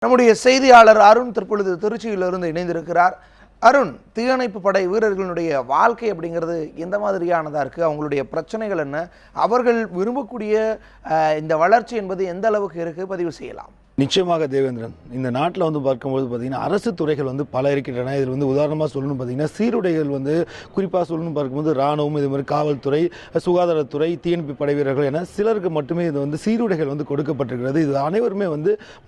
நம்முடைய செய்தியாளர் அருண் தற்பொழுது திருச்சியிலிருந்து இணைந்திருக்கிறார். அருண், தீயணைப்பு படை வீரர்களுடைய வாழ்க்கை அப்படிங்கிறது எந்த மாதிரியானதாக இருக்குது? அவங்களுடைய பிரச்சனைகள் என்ன? அவர்கள் விரும்பக்கூடிய இந்த வளர்ச்சி என்பது எந்த அளவுக்கு இருக்குது? பதிவு செய்யலாம். நிச்சயமாக தேவேந்திரன், இந்த நாட்டில் பார்க்கும்போது பார்த்தீங்கன்னா அரசு துறைகள் பல இருக்கின்றன. இதில் உதாரணமாக சொல்லணும் பார்த்தீங்கன்னா சீருடைகள் குறிப்பாக சொல்லணும் பார்க்கும்போது இராணுவம், இது மாதிரி காவல்துறை, சுகாதாரத்துறை, தீயணைப்பு படை வீரர்கள் என சிலருக்கு மட்டுமே இது சீருடைகள் கொடுக்கப்பட்டிருக்கிறது. இது அனைவருமே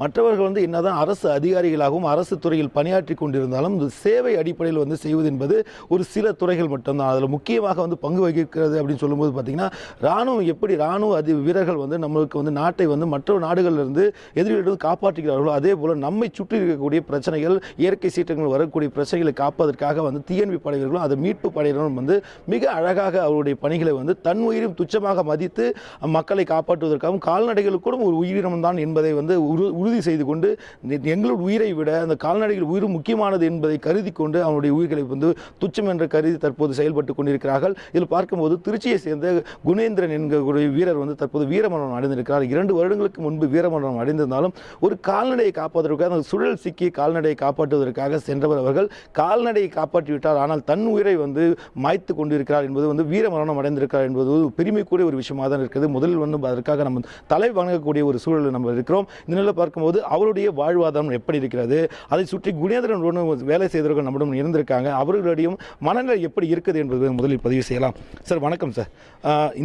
மற்றவர்கள் என்னதான் அரசு அதிகாரிகளாகவும் அரசு துறையில் பணியாற்றி கொண்டிருந்தாலும் இந்த சேவை அடிப்படையில் செய்வது என்பது ஒரு சில துறைகள் மட்டும்தான். அதில் முக்கியமாக பங்கு வகிக்கிறது அப்படின்னு சொல்லும்போது பார்த்தீங்கன்னா இராணுவம் எப்படி இராணுவ வீரர்கள் நம்மளுக்கு நாட்டை மற்ற நாடுகளிலிருந்து எதிரிகளிடம் காப்பாற்றுகிறார்களோ அதே போல நம்மை சுற்றி இருக்கக்கூடிய பிரச்சனைகள், இயற்கை சீற்றங்கள் வரக்கூடிய பிரச்சனைகளை காப்பதற்காக தீயணைப்பு படையினர்களும் அதை மீட்பு படையினரும் மிக அழகாக அவருடைய பணிகளை தன் உயிரும் துச்சமாக மதித்து மக்களை காப்பாற்றுவதற்காகவும் கால்நடைகளுக்கு கூட ஒரு உயிரினம் தான் என்பதை உறுதி செய்து கொண்டு எங்களுடைய உயிரை விட அந்த கால்நடைகள் உயிரும் முக்கியமானது என்பதை கருதி கொண்டு அவனுடைய உயிர்களை துச்சம் என்று கருதி தற்போது செயல்பட்டு கொண்டிருக்கிறார்கள். இதில் பார்க்கும்போது திருச்சியை சேர்ந்த குணேந்திரன் என்கிற வீரர் தற்போது வீரமரணம் அடைந்திருக்கிறார். 2 வருடங்களுக்கு முன்பு வீரமரணம் அடைந்திருந்தாலும் ஒரு கால்நடையை காப்பாற்றுவதற்காக சுழல் சிக்கி கால்நடையை காப்பாற்றுவதற்காக சென்றவர் அவர்கள் கால்நடையை காப்பாற்றிவிட்டார். ஆனால் தன் உயிரை மாய்த்து கொண்டிருக்கிறார் என்பது வீரமரணம் அடைந்திருக்கிறார் என்பது பெருமைக்குரிய ஒரு விஷயமாக தான் இருக்கிறது. முதலில் அதற்காக நம்ம தலை வணங்கக்கூடிய ஒரு சூழலில் நம்ம இருக்கிறோம். இந்த நிலையில் பார்க்கும்போது அவருடைய வாழ்வாதாரம் எப்படி இருக்கிறது, அதை சுற்றி குணேந்திரன் வேலை செய்தவர்கள் நம்மிடம் இருந்திருக்காங்க, அவர்களுடைய மனநிலை எப்படி இருக்குது என்பது முதலில் பதிவு செய்யலாம். சார் வணக்கம் சார்.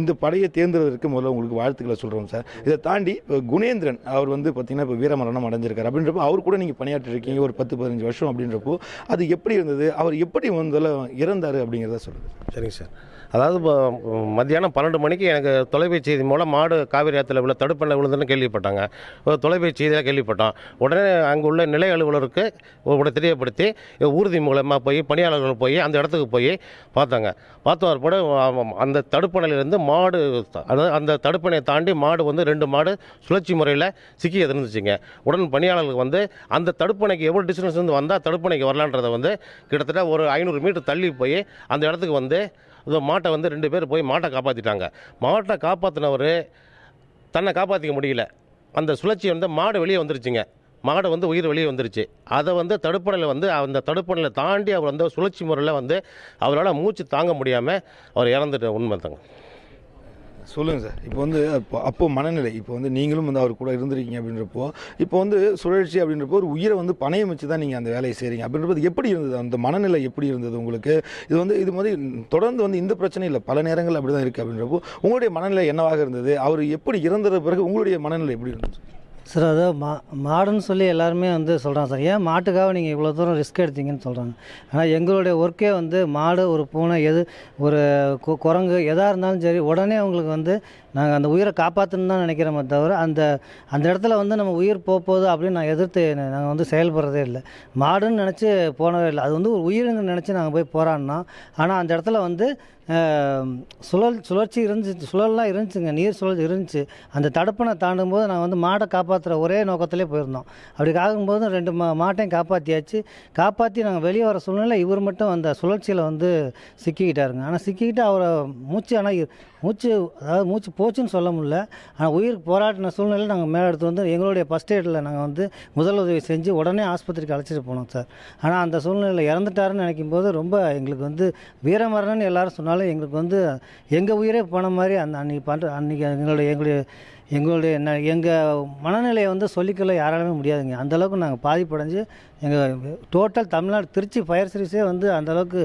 இந்த படையை தேர்ந்தெடுப்பதற்கு முதல்ல உங்களுக்கு வாழ்த்துக்களை சொல்கிறோம் சார். இதை தாண்டி குணேந்திரன் அவர் பார்த்தீங்கன்னா இப்போ வீரமரணம் அடைஞ்சிருக்காரு அப்படின்றப்போ அவர் கூட நீங்கள் பணியாற்றி இருக்கீங்க ஒரு 10-15 வருஷம் அப்படின்றப்போ அது எப்படி இருந்தது, அவர் எப்படி இறந்தார் அப்படிங்கிறத சொல்லுங்கள். சரிங்க சார். அதாவது மத்தியானம் 12 மணிக்கு எனக்கு தொலைபேசி செய்தி மூலம் மாடு காவிரி ஆற்றுல உள்ள தடுப்பணை விழுந்துன்னு கேள்விப்பட்டாங்க. தொலைபேசி செய்தியாக கேள்விப்பட்டோம். உடனே அங்கே உள்ள நிலை அலுவலருக்கு உடனே தெரியப்படுத்தி ஊர்தி மூலமாக போய் பணியாளர்கள் போய் அந்த இடத்துக்கு போய் பார்த்தாங்க. பார்த்தவர் கூட அந்த தடுப்பணையிலேருந்து மாடு, அதாவது அந்த தடுப்பணையை தாண்டி மாடு 2 மாடு சுழற்சி முறையில் சிக்கி இருந்துச்சுங்க. உடன் பணியாளர்களுக்கு அந்த தடுப்பணைக்கு எவ்வளோ டிஸ்டன்ஸ் வந்தால் தடுப்பணைக்கு வரலான்றதை கிட்டத்தட்ட ஒரு 500 மீட்டர் தள்ளி போய் அந்த இடத்துக்கு மாட்டை 2 பேர் போய் மாட்டை காப்பாற்றிட்டாங்க. மாட்டை காப்பாற்றினவர் தன்னை காப்பாற்றிக்க முடியல. அந்த சுழற்சி மாடு வெளியே வந்துருச்சுங்க. மாடு உயிர் வெளியே வந்துருச்சு. அதை தடுப்பணையில் அந்த தடுப்பணையில் தாண்டி அவர் சுழற்சி முறையில் அவரால் மூச்சு தாங்க முடியாமல் அவர் இறந்துட்ட உண்மை தாங்க. சொல்லுங்கள் சார். இப்போ அப்போ மனநிலை இப்போ நீங்களும் அவர் கூட இருந்திருக்கீங்க அப்படின்றப்போ இப்போ சுழற்சி அப்படின்றப்போ ஒரு உயிரை பணையம் வச்சு தான் நீங்கள் அந்த வேலையை செய்கிறீங்க அப்படின்றப்போ எப்படி இருந்தது, அந்த மனநிலை எப்படி இருந்தது உங்களுக்கு? இது மாதிரி தொடர்ந்து இந்த பிரச்சனை இல்லை, பல நேரங்கள் அப்படி தான் இருக்குது அப்படின்றப்போ உங்களுடைய மனநிலை என்னவாக இருந்தது? அவர் எப்படி இறந்தது பிறகு உங்களுடைய மனநிலை எப்படி இருந்தது சார்? அதாவது மாடுன்னு சொல்லி எல்லாருமே சொல்கிறாங்க சார், ஏன் மாட்டுக்காக நீங்கள் இவ்வளோ தூரம் ரிஸ்க் எடுத்தீங்கன்னு சொல்கிறாங்க. ஆனால் எங்களுடைய ஒர்க்கே மாடு, ஒரு பூனை, ஒரு குரங்கு எதாக இருந்தாலும் சரி உடனே அவங்களுக்கு நாங்கள் அந்த உயிரை காப்பாற்றணுன்னு தான் நினைக்கிறோமே தவிர அந்த இடத்துல நம்ம உயிர் போகுது அப்படின்னு நான் எதிர்த்து நாங்கள் செயல்படுறதே இல்லை. மாடுன்னு நினச்சி போனவே இல்லை. அது ஒரு உயிரினு நினச்சி நாங்கள் போய் போராடினோம். ஆனால் அந்த இடத்துல சுழற்சி இருந்துச்சு, சுழல்லாம் இருந்துச்சுங்க, நீர் சுழற்சி இருந்துச்சு. அந்த தடுப்பணை தாண்டும் போது நாங்கள் மாடை காப்பாற்றுற ஒரே நோக்கத்திலே போயிருந்தோம். அப்படி ஆகும்போது 2 மாட்டையும் காப்பாற்றி நாங்கள் வெளியே வர சூழ்நிலை இவர் மட்டும் அந்த சுழற்சியில் சிக்கிக்கிட்டாருங்க. ஆனால் சிக்கிக்கிட்டு அவரை மூச்சு போச்சுன்னு சொல்ல முடியல. ஆனால் உயிருக்கு போராட்டின சூழ்நிலையில் நாங்கள் மேலே எடுத்து எங்களுடைய ஃபஸ்ட் எய்டில் நாங்கள் முதலுதவி செஞ்சு உடனே ஆஸ்பத்திரிக்கு அழைச்சிட்டு போனோம் சார். ஆனால் அந்த சூழ்நிலையில் இறந்துட்டாருன்னு நினைக்கும் போது ரொம்ப எங்களுக்கு வீரமரணன்னு எல்லாரும் சொன்னாலும் எங்களுக்கு எங்கள் உயிரே போன மாதிரி அன்றைக்கி எங்கள் மனநிலையை சொல்லிக்கொள்ள யாராலுமே முடியாதுங்க. அந்தளவுக்கு நாங்கள் பாதிப்படைஞ்சு எங்கள் டோட்டல் தமிழ்நாடு திருச்சி ஃபயர் சர்வீஸே அந்தளவுக்கு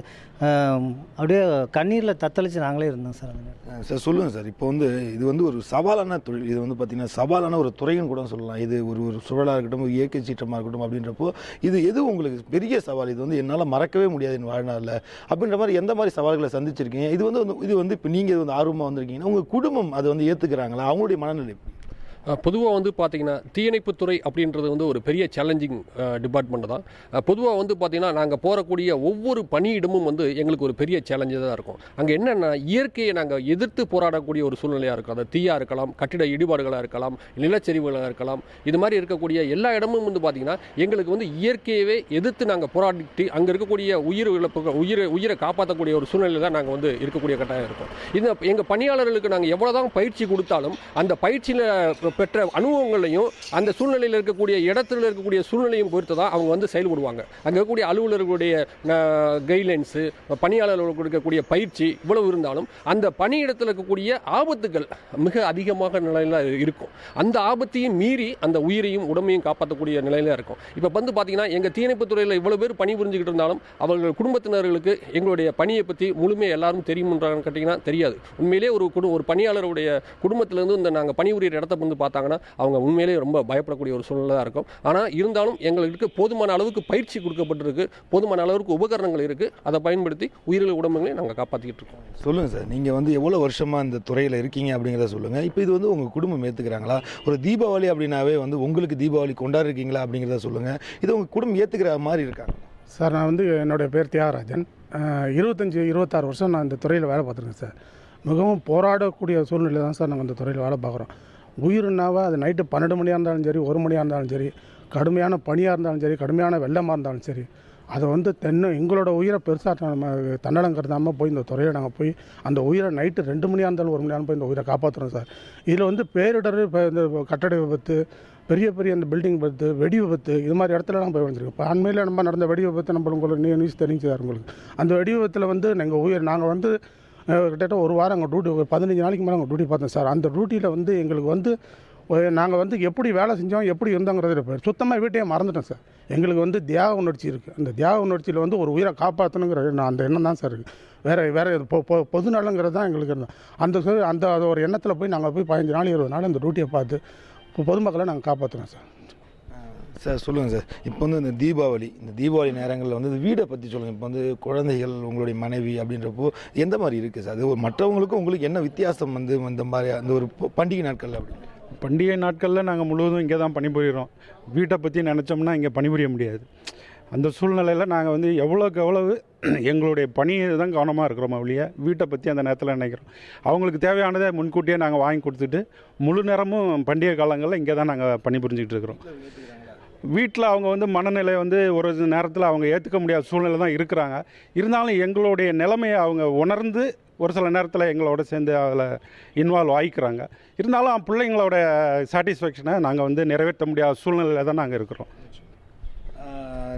அப்படியே கண்ணீரில் தத்தளித்து நாங்களே இருந்தோம் சார். சார் சொல்லுங்கள் சார். இப்போ இது ஒரு சவாலான தொழில், இது பார்த்திங்கன்னா சவாலான ஒரு துறைன்னு கூட சொல்லலாம். இது ஒரு சுழலாக இருக்கட்டும், ஒரு இயற்கை சீற்றமாக இருக்கட்டும் அப்படின்றப்போ எது உங்களுக்கு பெரிய சவால்? இது என்னால் மறக்கவே முடியாது என் வாழ்நாளில் அப்படின்ற மாதிரி எந்த மாதிரி சவால்களை சந்திச்சிருக்கீங்க? இது இப்போ நீங்கள் ஆர்வமாக வந்திருக்கீங்கன்னா உங்கள் குடும்பம் அதை ஏற்றுக்கிறாங்களா? அவங்களுடைய மனநிலை? பொதுவாக பார்த்தீங்கன்னா தீயணைப்புத்துறை அப்படின்றது ஒரு பெரிய சேலஞ்சிங் டிபார்ட்மெண்ட் தான். பொதுவாக பார்த்தீங்கன்னா நாங்கள் போகக்கூடிய ஒவ்வொரு பணியிடமும் எங்களுக்கு ஒரு பெரிய சேலஞ்சாக தான் இருக்கும். அங்கே என்னென்னா இயற்கையை நாங்கள் எதிர்த்து போராடக்கூடிய ஒரு சூழ்நிலையாக இருக்கும். அது தீயாக இருக்கலாம், கட்டிட இடிபாடுகளாக இருக்கலாம், நிலச்சரிவுகளாக இருக்கலாம். இது மாதிரி இருக்கக்கூடிய எல்லா இடமும் பார்த்தீங்கன்னா எங்களுக்கு இயற்கையவே எதிர்த்து நாங்கள் போராடிட்டு அங்கே இருக்கக்கூடிய உயிர் இழப்புகள் உயிரை காப்பாற்றக்கூடிய ஒரு சூழ்நிலை தான் நாங்கள் இருக்கக்கூடிய கட்டாயம் இருக்கும். இது எங்கள் பணியாளர்களுக்கு நாங்கள் எவ்வளோ தான் பயிற்சி கொடுத்தாலும் அந்த பயிற்சியில் பெற்ற அனுபவங்களையும் அந்த சூழ்நிலையில் இருக்கக்கூடிய இடத்துல இருக்கக்கூடிய சூழ்நிலையும் பொறுத்து தான் அவங்க வந்து செயல்படுவாங்க. அங்கே இருக்கக்கூடிய அலுவலர்களுடைய கைட்லைன்ஸு, பணியாளர்களுக்கு கொடுக்கக்கூடிய பயிற்சி இவ்வளவு இருந்தாலும் அந்த பணியிடத்தில் இருக்கக்கூடிய ஆபத்துகள் மிக அதிகமாக நிலையில் இருக்கும். அந்த ஆபத்தையும் மீறி அந்த உயிரையும் உடமையும் காப்பாற்றக்கூடிய நிலையில் இருக்கும். இப்போ வந்து பார்த்தீங்கன்னா எங்கள் தீயணைப்பு துறையில் இவ்வளோ பேர் பணி புரிஞ்சுக்கிட்டு இருந்தாலும் அவர்கள் குடும்பத்தினர்களுக்கு எங்களுடைய பணியை பற்றி முழுமையாக எல்லாரும் தெரியும்ன்றாங்கன்னு கேட்டிங்கன்னா தெரியாது. உண்மையிலே ஒரு பணியாளருடைய குடும்பத்திலேருந்து இந்த நாங்கள் பணிபுரியிற இடத்த வந்து பார்த்தாங்கன்னா அவங்க உண்மையிலே ரொம்ப பயப்படக்கூடிய ஒரு சூழ்நிலை தான் இருக்கும். ஆனால் இருந்தாலும் எங்களுக்கு போதுமான அளவுக்கு பயிற்சி கொடுக்கப்பட்டிருக்கு, போதுமான அளவுக்கு உபகரணங்கள் இருக்குது. அதை பயன்படுத்தி உயிரிழந்த உடம்புகளை நாங்கள் காப்பாற்றிக்கிட்டு இருக்கோம். சொல்லுங்கள் சார், நீங்கள் வந்து எவ்வளோ வருஷமாக இந்த துறையில் இருக்கீங்க அப்படிங்கிறத சொல்லுங்கள். இப்போ இது வந்து உங்கள் குடும்பம் ஏற்றுக்கிறாங்களா? ஒரு தீபாவளி அப்படின்னாவே வந்து உங்களுக்கு தீபாவளி கொண்டாடுறீங்களா அப்படிங்கிறத சொல்லுங்கள். இது உங்கள் குடும்பம் ஏற்றுக்கிற மாதிரி இருக்காங்க? சார், நான் வந்து என்னுடைய பேர் தியாகராஜன். 25-26 வருஷம் நான் இந்த துறையில் வேலை பார்த்துருக்கேன் சார். மிகவும் போராடக்கூடிய சூழ்நிலை தான் சார் நாங்கள் இந்த துறையில் வேலை பார்க்குறோம். உயிருன்னாவா அது நைட்டு 12 மணியாக இருந்தாலும் சரி, 1 மணியாக இருந்தாலும் சரி, கடுமையான பனியாக இருந்தாலும் சரி, கடுமையான வெள்ளமாக இருந்தாலும் சரி, அதை வந்து எங்களோட உயிரை பெருசாக நம்ம தன்னடம் கருதாமல் போய் இந்த துறையில் நாங்கள் போய் அந்த உயிரை நைட்டு 2 மணியாக இருந்தாலும் 1 மணியாக போய் இந்த உயிரை காப்பாற்றுறோம் சார். இதில் வந்து பேரிடர், இப்போ இந்த கட்டட விபத்து, பெரிய இந்த பில்டிங் விபத்து, வெடி விபத்து, இது மாதிரி இடத்துலலாம் போய் வந்துருக்கோம். இப்போ அண்மையில் நம்ம நடந்த வெடி விபத்து உங்களுக்கு நியூஸ் தெரிஞ்சு சார் உங்களுக்கு. அந்த வெடி விபத்தில் வந்து நாங்கள் வந்து கிட்டத்தட்ட ஒரு வாரம் அங்கே டியூட்டி, 15 நாளைக்கு மேலே அங்கே டியூட்டி பார்த்தோம் சார். அந்த டியூட்டியில் வந்து எங்களுக்கு வந்து நாங்கள் வந்து எப்படி வேலை செஞ்சோம், எப்படி இருந்தோங்கிறது பேர் சுத்தமாக வீட்டையே மறந்துட்டோம் சார். எங்களுக்கு வந்து தியாக உணர்ச்சி இருக்குது. அந்த தியாக உணர்ச்சியில் வந்து ஒரு உயிரை காப்பாற்றணுங்கிற அந்த எண்ணம் தான் சார் இருக்குது. வேறு பொது நலங்கிறது தான் எங்களுக்கு இருந்தோம். அந்த ஒரு எண்ணத்தில் போய் நாங்கள் போய் 15 நாள் 20 நாள் அந்த டியூட்டியை பார்த்து இப்போ பொதுமக்களை நாங்கள் காப்பாற்றுறோம் சார். சார் சொல்லுங்கள் சார், இப்போ வந்து இந்த தீபாவளி நேரங்களில் வந்து வீடை பற்றி சொல்லுங்கள். இப்போ வந்து குழந்தைகள், உங்களுடைய மனைவி அப்படின்றப்போ எந்த மாதிரி இருக்குது சார்? அது மற்றவங்களுக்கும் உங்களுக்கு என்ன வித்தியாசம் வந்து இந்த மாதிரி அந்த ஒரு பண்டிகை நாட்களில்? அப்படி பண்டிகை நாட்களில் நாங்கள் முழுவதும் இங்கே தான் பணிபுரிகிறோம். வீட்டை பற்றி நினச்சோம்னா இங்கே பணிபுரிய முடியாது. அந்த சூழ்நிலையில் நாங்கள் வந்து எவ்வளோக்கு எவ்வளவு எங்களுடைய பணியை தான் கவனமாக இருக்கிறோம் ஒழிய வீட்டை பற்றி அந்த நேரத்தில் நினைக்கிறோம். அவங்களுக்கு தேவையானதை முன்கூட்டியே நாங்கள் வாங்கி கொடுத்துட்டு முழு நேரமும் பண்டிகை காலங்களில் இங்கே தான் நாங்கள் பணிபுரிஞ்சிக்கிட்டு இருக்கிறோம். வீட்டில் அவங்க வந்து மனநிலை வந்து ஒரு நேரத்தில் அவங்க ஏற்றுக்க முடியாத சூழ்நிலை தான் இருக்கிறாங்க. இருந்தாலும் எங்களுடைய நிலைமையை அவங்க உணர்ந்து ஒரு சில நேரத்தில் எங்களோட சேர்ந்து அதில் இன்வால்வ் ஆகிக்கிறாங்க. இருந்தாலும் பிள்ளைங்களோட சாட்டிஸ்ஃபேக்ஷனை நாங்கள் வந்து நிறைவேற்ற முடியாத சூழ்நிலையில் தான் நாங்கள் இருக்கிறோம்.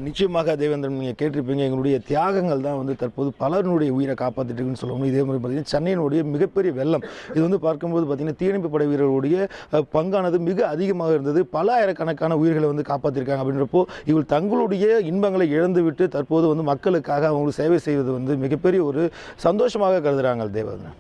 நிச்சயமாக தேவேந்திரன், நீங்கள் கேட்டிருப்பீங்க, எங்களுடைய தியாகங்கள் தான் வந்து தற்போது பலருடைய உயிரை காப்பாற்றிட்டு இருக்குன்னு சொல்லணும். இதே மாதிரி பார்த்தீங்கன்னா சென்னையினுடைய மிகப்பெரிய வெள்ளம் இது வந்து பார்க்கும்போது பார்த்தீங்கன்னா தீயணைப்பு படை வீரர்களுடைய பங்கானது மிக அதிகமாக இருந்தது. பல ஆயிரக்கணக்கான உயிர்களை வந்து காப்பாற்றிருக்காங்க. அப்படின்றப்போ இவள் தங்களுடைய இன்பங்களை இழந்துவிட்டு தற்போது வந்து மக்களுக்காக அவங்களுக்கு சேவை செய்வது வந்து மிகப்பெரிய ஒரு சந்தோஷமாக கருதுகிறாங்க தேவேந்திரன்.